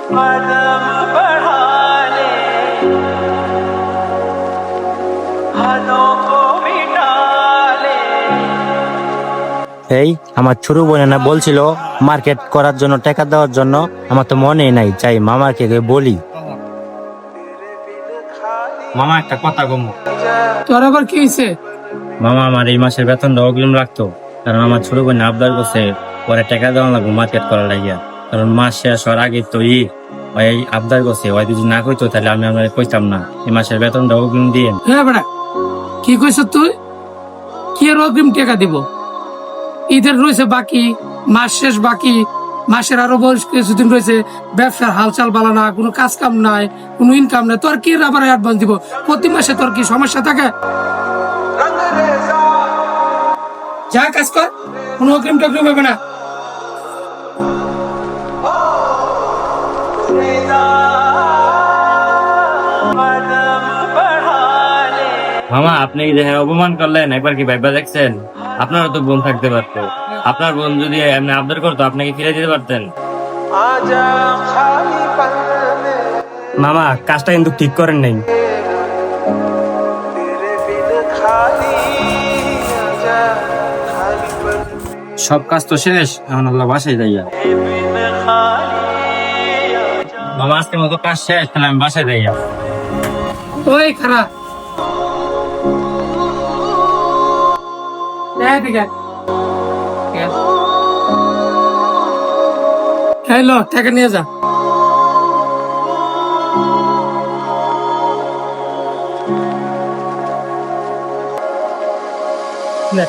कदम बढ़ा ले हदों को मिटा ले। এই আমার ছোট বোন না বলছিল মার্কেট করার জন্য টাকা দেওয়ার জন্য, আমার তো মনে নাই, চাই মামাকে গিয়ে বলি। মামা একটা কথা কম। তোর আবার কি হয়েছে? মামা আমার এই মাসের বেতনটা অগ্রিম লাগতো, কারণ আমার ছোট বোন আবদার করছে পরে টাকা দেওয়া লাগবে মার্কেট করার লাগিয়া, কারণ মাস শেষ হওয়ার আগে তো ওই আবদার করছে, ওই যদি না কইতো তাহলে আমি আপনার কইতাম না। এই মাসের বেতনটা অগ্রিম দিয়ে। হ্যাঁ বেড়া, কি কইছ তুই? কি আর অগ্রিম টাকা দিব? ঈদের রয়েছে বাকি, মাস শেষ বাকি, মাসের আরো বয়স কিছুদিন রয়েছে, ব্যবসার হালচাল বালা না, কোনো কাজ কাম নাই, কোনো ইনকাম নাই, তোর কি আবার অ্যাডভান্স দিব? প্রতি মাসে তোর কি সমস্যা থাকে? যা কাজ কর, কোনো অগ্রিম টগ্রিম হবে না। कदम बढ़ा ले মামা আপনি এই দেখে অপমান করলেন, একবার কি ভাইবা দেখছেন? আপনারও তো বোন থাকতে পারতো, আপনার বোন যদি এমনি আবদার করতো আপনাকে ফিরে দিতে পারতেন। आजा खाली पल में মামা কাজটা কিন্তু ঠিক করেন নাই। तेरे बिन खाली आजा खाली पल সব কাজ তো শেষ, এখন আল্লাহ বাসায় যাইয়া। बिन खाली आजा। মামা আজকের মতো কাজ শেষ, তাহলে আমি বাসায় যাইয়া। ওই খারাপ হ্যালো, টাকা নিয়ে যা। নে।